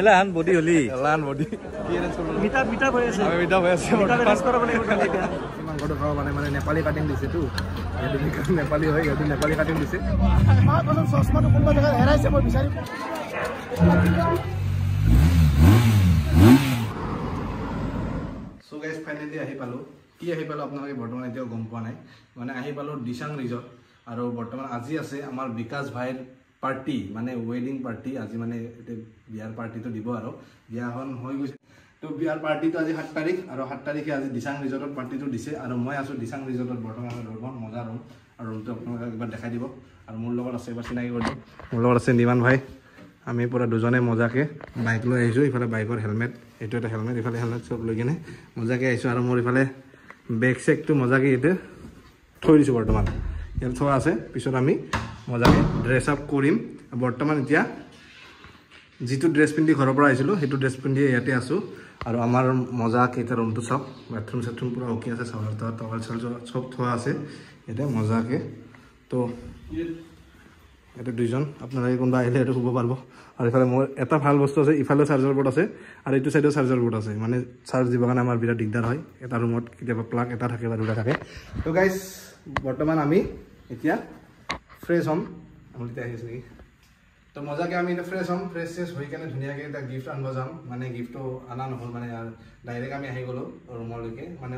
এলাহান body হলি এলাহান body মিটা মিটা হৈ আছে আমি মিটা হৈ আছে মাংসটো খাব মানে নেপালী কাটিং দিছেতো নেপালী হয় ইয়াতে নেপালী কাটিং দিছে চশমাটো কোনোবা জেগাত হেৰাইছে মই বিচাৰিম সো গাইস ফাইনালি আহি পালো কি আহি পালো আপোনালোকে বৰ্তমান এতিয়াও গম পোৱা নাই মানে আহি পালো দিচাং ৰিজৰ্ট আৰু বৰ্তমান আজি আছে আমাৰ বিকাশ ভাইৰ পাৰ্টি মানে ওয়েডিং পাৰ্টি আজি মানে বিয়াৰ পাৰ্টিটো দিব আৰু বিয়াখন হৈ গৈছে তো বিয়াৰ পাৰ্টিটো আজি 7 তাৰিখ আৰু 7 তাৰিখে আজি দিচাং ৰিজৰ্টত পাৰ্টিটো দিছে আৰু মই আছো দিচাং ৰিজৰ্টত বৰ্তমান ৰুমত মজা ৰুম আৰু ৰুমটো আপোনালোকক একবাৰ দেখাই দিব আৰু মোৰ লগত আছে এবাৰ চিনাকি কৰি দিম মোৰ লগত আছে নিমান ভাই আমি পুৰা দুজনে মজাকে বাইক লৈ আহিছো ইফালে বাইকৰ হেলমেট এইটো এটা হেলমেট ইফালে হেলমেট সব লৈ কিনে মজাকে আহিছো আৰু মোৰ ইফালে বেগ চেকটো মজাকে এতে থৈ দিছো বৰ্তমান ইয়াত থোৱা আছে পিছত আমি মজাকে ড্ৰেছ আপ কৰিম বৰ্তমান এতিয়া যিটো ড্ৰেছ পিন্ধি ঘৰৰ পৰা আহিছিলো সেইটো ড্ৰেছ পিন্ধি ইয়াতে আছো আৰু আমাৰ মজাকে এটা ৰুমটো সব বাথৰুম সাথৰুম পুৰা ওকে আছে সবৰ টাৱেল সব থোৱা আছে এটা মজাকে তো এটা দুইজন আপোনালোকে কোনবা আহিলে এটা শুব পারবো আর ইফালে মোৰ এটা ভাল বস্তু আছে ইফালে চাৰ্জাৰ বোৰ্ড আছে আৰু এইটো সাইডে চাৰ্জাৰ বোৰ্ড আছে মানে চাৰ্জ দিব কাৰণে আমাৰ বিৰাট দিগদাৰ হয় এটা ৰুমত কিবা প্লাগ এটা থাকে বা দুটা থাকে তো গাইস বৰ্তমান আমি এতিয়া ফ্ৰেছ হম আমলিতে আহিছে নেকি তো মজাকে আমি এটা ফ্ৰেছ হম ফ্ৰেছ হৈ কেনে ধুনিয়াকে এটা গিফট আনব যাম মানে গিফটটো আনা নহল মানে ডাইৰেক্ট আমি আহি গলো ৰুমলৈকে মানে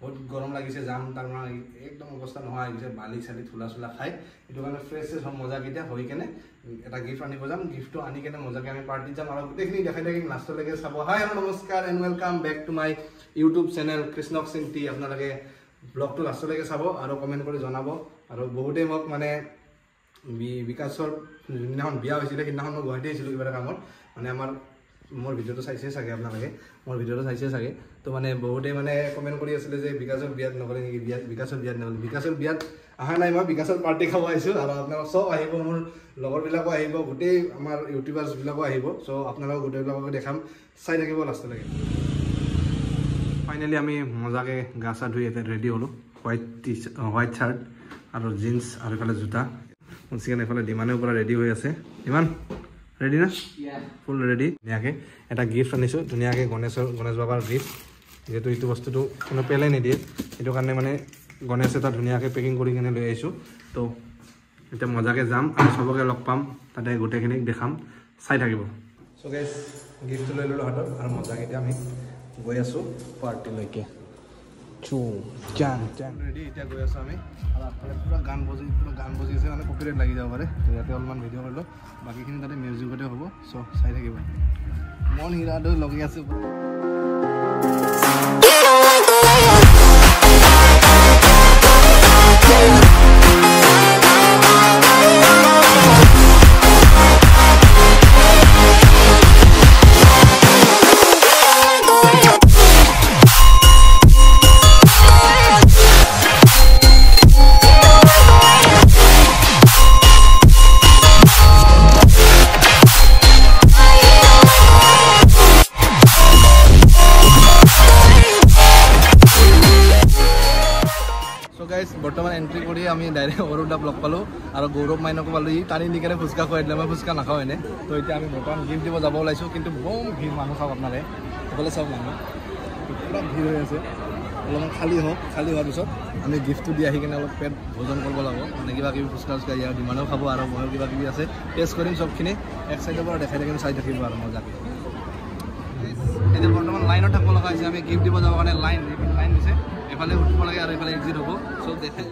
বহুত গৰম লাগিছে যাম তাৰ মানে একদম অৱস্থা নহয় আহিছে বালি চালি থুলা চুলা খাই এটো কাৰণে ফ্ৰেছ হম মজাকিটা হৈ কেনে এটা গিফট আনিব যাম গিফটটো আনি কেনে মজাকে আমি পাৰ্টি যাম আৰু গোটেইখিনি দেখাই থাকিম লাষ্টলৈকে চাব হাই হেল্ল নমস্কাৰ and welcome back to my YouTube channel কৃষ্ণক সিংটি আপোনালোকে ব্লগটো লাষ্টলৈকে চাব আৰু কমেন্ট কৰি জনাব আৰু বহুতে মোক মানে বিকাশৰ দিনাখন বিয়া হৈছিলে সিদিনাখন মই গুৱাহাটী আহিছিলোঁ কিবা কামত মানে আমাৰ মোৰ ভিডিঅ'টো চাইছে চাগে আপোনালোকে মোৰ ভিডিঅ'টো চাইছে চাগে তো মানে বহুতে মানে কমেন্ট কৰি আছিলে যে বিকাশৰ বিয়াত নগলে নেকি বিকাশৰ বিয়াত নগলে বিকাশৰ বিয়াত আহা নাই মই বিকাশৰ পাৰ্টি খাব আহিছোঁ আৰু আপোনালোক সব আহিব মোৰ লগৰবিলাকো আহিব গোটেই আমাৰ ইউটিউবাৰ্ছবিলাকো আহিব চ' আপোনালোকক গোটেইবিলাককে দেখাম চাই থাকিব লাষ্টলৈকে ফাইনেলি আমি মজাকে গা চা ধুই এতিয়া ৰেডি হ'লোঁ হোৱাইট চাৰ্ট আৰু জিন্স আৰু ইফালে জোতা চিকেন এফালে ডিমানেও পুৰা ৰেডি হৈ আছে ডিমান ৰেডি না ফুল ৰেডি ধুনীয়াকৈ এটা গিফ্ট আনিছোঁ ধুনীয়াকৈ গণেশ বাবাৰ গিফ্ট যিহেতু এইটো বস্তুটো কোনো পেলাই নিদিয়ে সেইটো কাৰণে মানে গণেশ এটা ধুনীয়াকৈ পেকিং কৰি কিনে লৈ আহিছোঁ তো এতিয়া মজাকৈ যাম আৰু চবকে লগ পাম তাতে গোটেইখিনিক দেখাম চাই থাকিব চ' গাইছ গিফ্টটো লৈ ল'লোঁ হাতত আৰু মজাকৈ এতিয়া আমি গৈ আছোঁ পাৰ্টিলৈকে ৰেডি এতিয়া গৈ আছোঁ আমি আৰু আগফালে পুৰা গান বজি আছে মানে কপিৰাইট লাগি যাব পাৰে তো ইয়াতে অলপমান ভিডিঅ' কৰিলোঁ বাকীখিনি তাতে মিউজিকতে হ'ব চ' চাই থাকিব মন হিৰাটো লগি আছে বৰ্তমান এন্ট্ৰি কৰি আমি ডাইৰেক্ট অৰুণদাক লগ পালোঁ আৰু গৌৰৱ মাইনকো পালোঁ ই টানি নিকেনে ফুচকা খুৱাই দিলে মই ফুচকা নাখাওঁ এনে তো এতিয়া আমি বৰ্তমান গিফ্ট দিব যাব ওলাইছোঁ কিন্তু বম ভিৰ মানুহ চাওক আপোনালোকে সকলোৱে চাওক মানুহ পুৰা ভিৰ হৈ আছে অলপমান খালী হোৱাৰ পিছত আমি গিফ্টটো দি আহি কিনে অলপ পেট ভোজন কৰিব লাগিব মানে কিবা কিবি ফুচকা চুচকা ইয়াৰ ডিমাণ্ডো খাব আৰু ময়ো কিবা কিবি আছে টেষ্ট কৰিম চবখিনি এক চাইডৰ পৰা দেখাই থাকিম চাই থাকিব আৰু মজাকৈ এতিয়া বৰ্তমান লাইনত থাকিব লগা হৈছে আমি গিফ্ট দিব যাবৰ কাৰণে লাইন দিছে এফালে উঠিব লাগে আৰু এফালে এক্সিট হ'ব চব দেখাই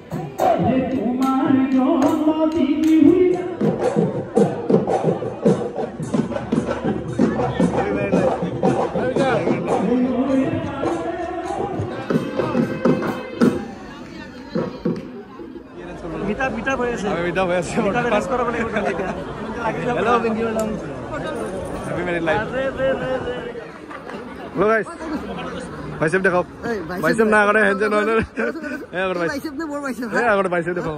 মিটা হৈ আছে hello' happy married life hello' গাইছ বাইসেপ দেখাও বাইসেপ না আগতে হেনজে নহয় এ আগতে বাইসেপ নে বৰ বাইসেপ এ আগতে বাইসেপ দেখাও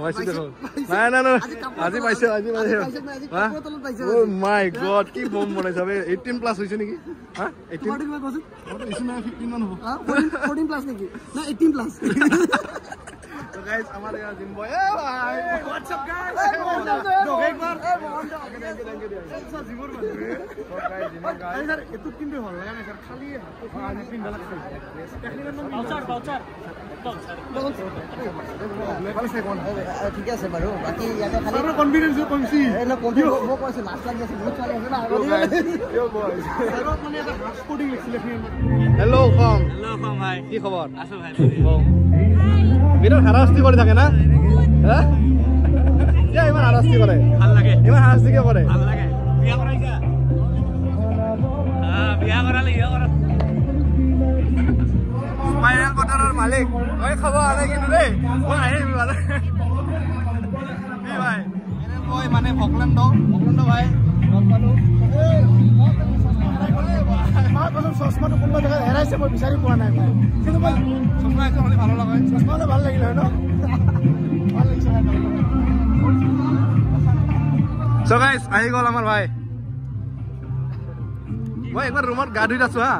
নাই না আজি বাইসেপ ও মাই গড কি বম বনাইছা বে 18 প্লাস হৈছে নেকি হা 18 কিমান কৈছে ইছ না 15 মান হ'ব 14 প্লাস নেকি না 18 প্লাস गाइस हमारे यहाँ जिम बॉय ए भाई व्हाट्स अप गाइस दो एक बार सर जिमर बन रहे तो गाइस जिमर गाइस सर এত কিন্তু ভাল লাগা না স্যার খালি হাত পিন লাগা বাউচার ঠিক আছে বাৰু বাকি ইয়াতে খালি সব কনফিডেন্স কমছি এলো কোডিও মই কৈছে লাস্ট লাগি আছে বহুত চালি আছে না ইও বয় সর মানে এটা হাফ কোডিং লিখছিলে হেল্ল' ফম ভাই কি খবৰ আছো ভাই বিৰাট হাৰাস্তি কৰি থাকে না হা ইয়া ইমান হাৰাস্তি কৰে ভাল লাগে ইমান হাৰাস্তি কিয় কৰে ভাল লাগে বিয়া কৰাইছা বিয়া কৰালে ইয়া কৰা স্পাইৰাল বটৰৰ মালিক ঐ খবৰ আলে কিন্তু দেই মই আহিম মানে কি ভাই এনে মই মানে ভকলেণ্ড ভাই লগ পালো চশমাটো কোনোবা জেগাত হেৰাইছে মই বিচাৰি পোৱা নাই কিন্তু মই চশমা একদম ভালো লাগে চশমাটো ভাল লাগিল হয় ন ভাল লাগিছে সো গাইস আহি গ'ল আমাৰ ভাই মই একবাৰ ৰুমত গা ধুই আছো হা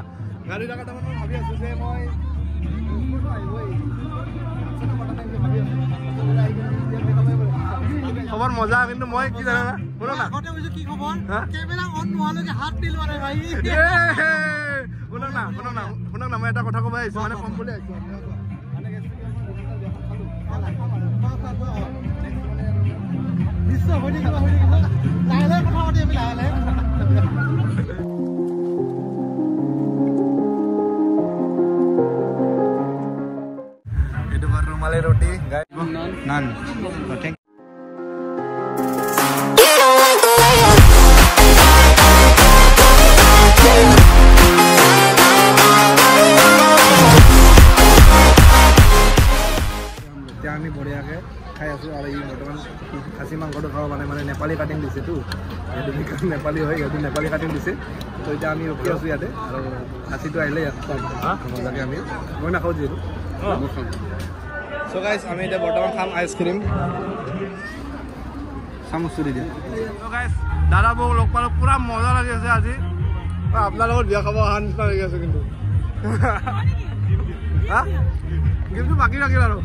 গা ধুই থাকা টাইমত মই ভাবি আছো যে মই খবৰ মজা কিন্তু মই কি জানা না শুনো না আগতে বুঝি কি খবৰ ক্যামেরা অন নোহালৈকে হাত দিল মানে ভাই শুনো না মই এটা কথা ক'ব আহিছো মানে কম বুলি আহিছো নিশ্চয় হৈ থাকিব লাহে কথা পাতি আমি লাহে এইটো বাৰ ৰুমালী ৰুটি নান থ্যাংক আমি বঢ়িয়াকৈ খাই আছোঁ আৰু ই বৰ্তমান খাচী মাংসটো খাব মানে নেপালী কাটিং দিছেতো সেইটো নেপালী হয় সিহঁতে নেপালী কাটিং দিছে তো এতিয়া আমি ৰখি আছোঁ ইয়াতে আৰু খাচীটো আহিলে ইয়াত মজাকৈ আমি মই নাখাওঁ যিহেতু চ' গাইজ আমি এতিয়া বৰ্তমান খাম আইচক্ৰীম চামুচ চুৰি দিম চ' গাইজ দাদা বৌক লগ পালোঁ পূৰা মজা লাগি আছে আজি আপোনাৰ লগত বিয়া খাব অহা নিচিনা লাগি আছে কিন্তু হা কিন্তু বাকী ৰাখিল আৰু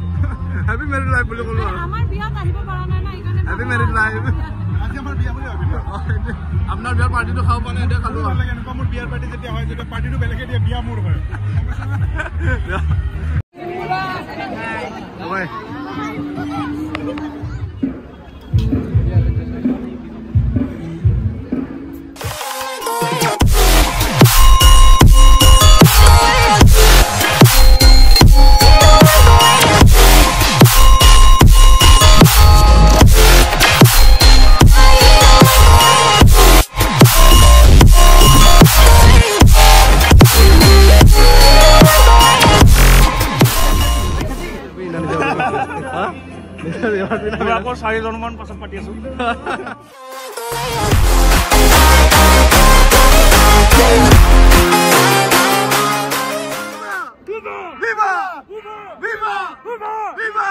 হ্যাপি ম্যাৰিড লাইফ বুলি ক'লো আৰু আমাৰ বিয়াত আহিব পৰা নাই না এইকাৰণে হ্যাপি ম্যাৰিড লাইফ আজি আমাৰ বিয়া বুলি ভাবিলো আপোনাৰ বিয়াৰ পাৰ্টিটো খাব পৰা নাই এতিয়া খালো ভাল লাগে এনেকুৱা মোৰ বিয়াৰ পাৰ্টি যেতিয়া হয় যেতিয়া পাৰ্টিটো বেলেগে দিয়ে বিয়া মোৰ হয় হয় আকৌ 4জনমান পাছত পাতি আছো Viva! Viva! Viva! Viva!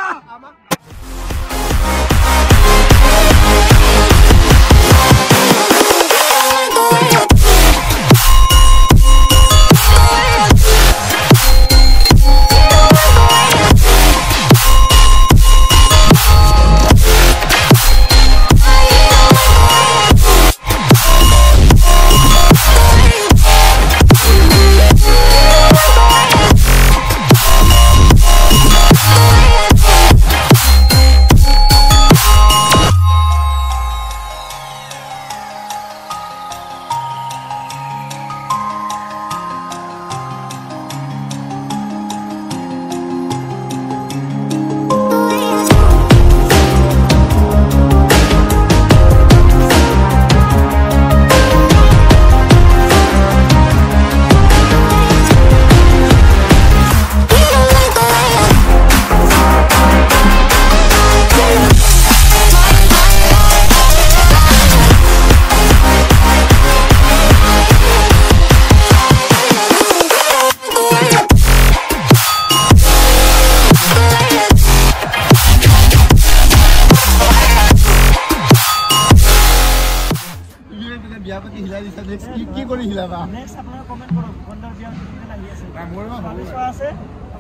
কি কৰি হিলাবা নেক্সট আপোনাৰ কমেন্ট কৰক বন্ডৰ বিয়াৰ দিন আহি আছে মোৰ ভাবিছো আছে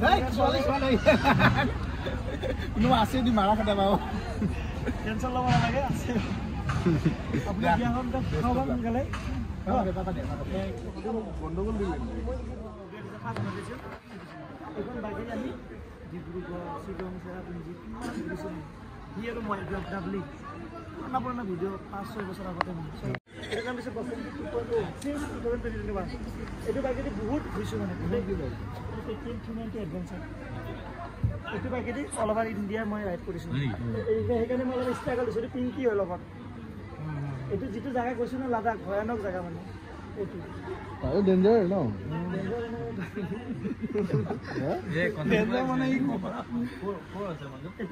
নাই 44 নাই কিন্তু আছে দি মাৰা খাটা পাও টেনচন ল'ব নালাগে আছে আপুনি বিয়াখন খাব সোনকালে গণ্ডগোল দিলে এইখন বাইকেৰে আমি ডিব্ৰুগড় শ্বিলং চেৰাপুঞ্জী কিমান ঘূৰিছোঁ সি আৰু মই ডাবলি পুৰণা ভিডিঅ' 5-6 বছৰ আগতে এইটো নাম পিছত এইটো বাইকেদি বহুত ঘূৰিছোঁ মানে এডভেঞ্চাৰ এইটো বাইকেদি অল অভাৰ ইণ্ডিয়া মই ৰাইড কৰিছোঁ সেইকাৰণে মই অলপ ষ্ট্ৰাগল দিছোঁ এইটো পিংকি হয় লগত এইটো যিটো জেগা গৈছোঁ ন লাডাখ ভয়ানক জেগা মানে এইটো আৰু ডেঞ্জাৰ ন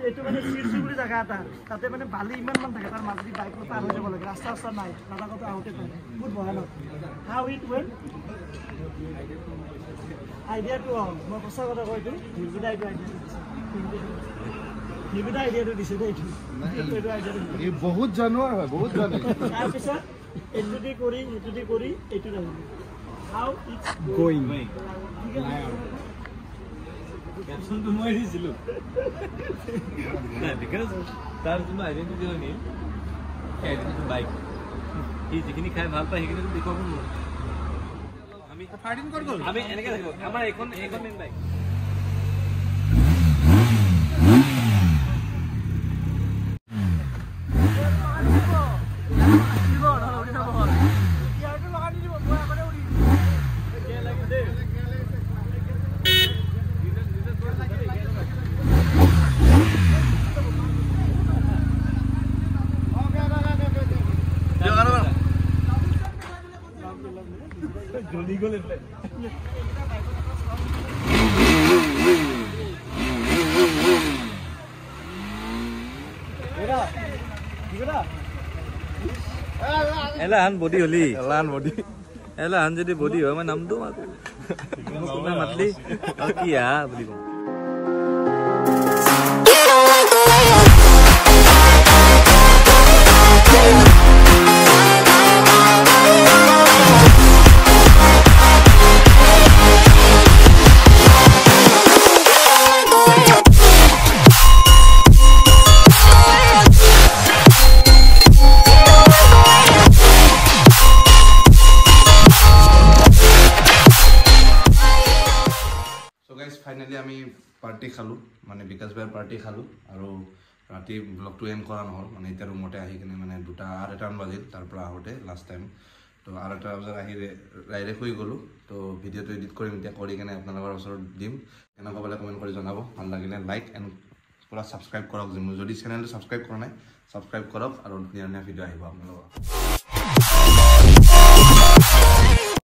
এইটো মানে চিৰচি বুলি জেগা এটা তাতে মানে বালি ইমান থাকে তাৰ মাজেদি বাইক পাৰ হৈ যাব লাগে ৰাস্তা নাই লাডাখতো আহোঁতে পায় বহুত ভয়ানক হাউ ইট ৱেল আইডিয়াটো মই সঁচা কথা কওঁ এইটো নিৰ্বিদা এইটো আইডিয়াটো দিছে দেই এইটো আইডিয়াটো বহুত জানোৱাৰ হয় বহুত জানে তাৰপিছত এইটো দি কৰি এইটো আহিব হাউ ইটছ গোয়িং কেপচনটো মই দিছিলোঁ বিকজ তাৰ যোনটো আইডেণ্টিটি হয় নি সেই আইডেণ্টিটি বাইক সি যিখিনি খাই ভাল পায় সেইখিনি দেখুৱাব নোৱাৰোঁ আমি এনেকৈ থাকিব আমাৰ এইখন মেইন বাইক জ্বলি গ'ল এলাহান বডি হলি এলাহান যদি বডি হয় মই নামটো কোনোবাই মাতলি কি হা বুলি কওঁ ফাইনেলি আমি পাৰ্টি খালোঁ মানে বিকাশ ভাইৰ পাৰ্টি খালোঁ আৰু ৰাতি ব্লগটো এণ্ড কৰা নহ'ল মানে এতিয়া ৰুমতে আহি কিনে মানে 2:30 বাজিল তাৰ পৰা আহোঁতে লাষ্ট টাইম তো 2:30 বজাত আহি ডাইৰেক্ট শুই গ'লোঁ তো ভিডিঅ'টো এডিট কৰিম এতিয়া কৰি কিনে আপোনালোকৰ ওচৰত দিম কেনেকুৱা পালে কমেণ্ট কৰি জনাব ভাল লাগিলে লাইক এণ্ড পুৰা ছাবস্ক্ৰাইব কৰক যদি চেনেলটো ছাবস্ক্ৰাইব কৰা নাই ছাবস্ক্ৰাইব কৰক আৰু ধুনীয়া ভিডিঅ' আহিব আপোনালোকৰ